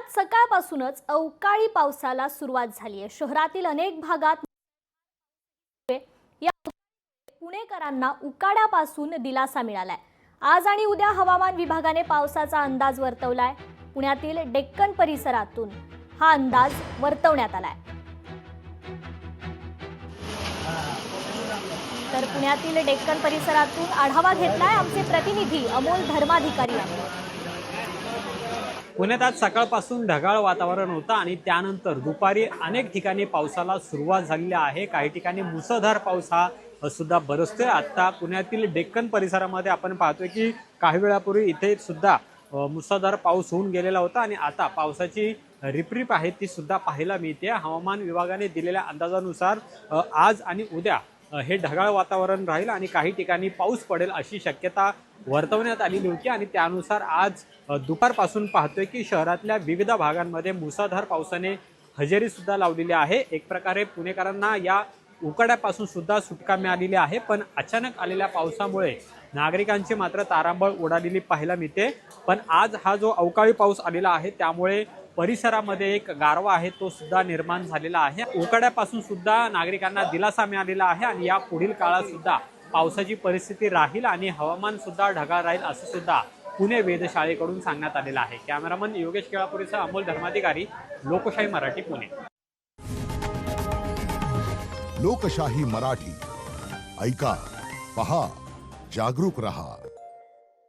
पुण्यात सकाळपासूनच अवकाळी पावसाला सुरुवात झाली आहे। शहरातील अनेक भागात या पुणेकरांना उकाड्यापासून दिलासा मिळालाय। आज आणि उद्या हवामान विभागाने पावसाचा अंदाज वर्तवलाय। पुण्यातील डेक्कन परिसरातून हा अंदाज वर्तवण्यात आलाय। तर पुण्यातील डेक्कन परिसरातून आढावा घेतलाय आमचे प्रतिनिधी अमोल धर्माधिकारी यांनी। पुण्यात आज सकाळपासून ढगाळ वातावरण होतं आणि त्यानंतर दुपारी अनेक ठिकाणी पावसाला सुरुवात झालेली आहे। काही ठिकाणी मुसळधार पाऊस हा सुद्धा बरसतोय। आता पुण्यातील डेक्कन परिसरामध्ये आपण पाहतोय की काही वेळापूर्वी इथे सुद्धा मुसळधार पाऊस होऊन गेलेला होता आणि आता पावसाची रिपरिप आहे ती सुद्धा पाहायला मिळते। हवामान विभागाने दिलेल्या अंदाजानुसार आज आणि उद्या हे ढगाळ वातावरण राहील आणि काही ठिकाणी पाऊस पडेल अशी शक्यता वर्तवण्यात आलेली होती आणि त्यानुसार आज दुपारपासून पाहतोय की शहरातल्या विविध भागांमध्ये मुसळधार पावसाने हजेरी सुद्धा लावलेली आहे। एक प्रकारे पुणेकरांना या उकाड्यापासून सुद्धा सुटका मिळालेली आहे, पण अचानक आलेल्या पावसामुळे नागरिकांची मात्र तारांबळ उडालेली पाहायला मिळते। पण आज हा जो अवकाळी पाऊस आलेला आहे त्यामुळे परिसरामध्ये एक गारवा आहे तो सुद्धा निर्माण झालेला आहे। उकाड्यापासून सुद्धा नागरिकांना दिलासा मिळालेला आहे आणि या पुढील काळात सुद्धा पावसाची परिस्थिती राहील आणि हवामान सुद्धा ढगाळ राहील असं सुद्धा पुणे वेधशाळेकडून सांगण्यात आलेलं आहे। कॅमेरामन योगेश केळापुरेसह अमोल धर्माधिकारी, लोकशाही मराठी, पुणे। लोकशाही मराठी ऐका, पहा, जागरूक रहा।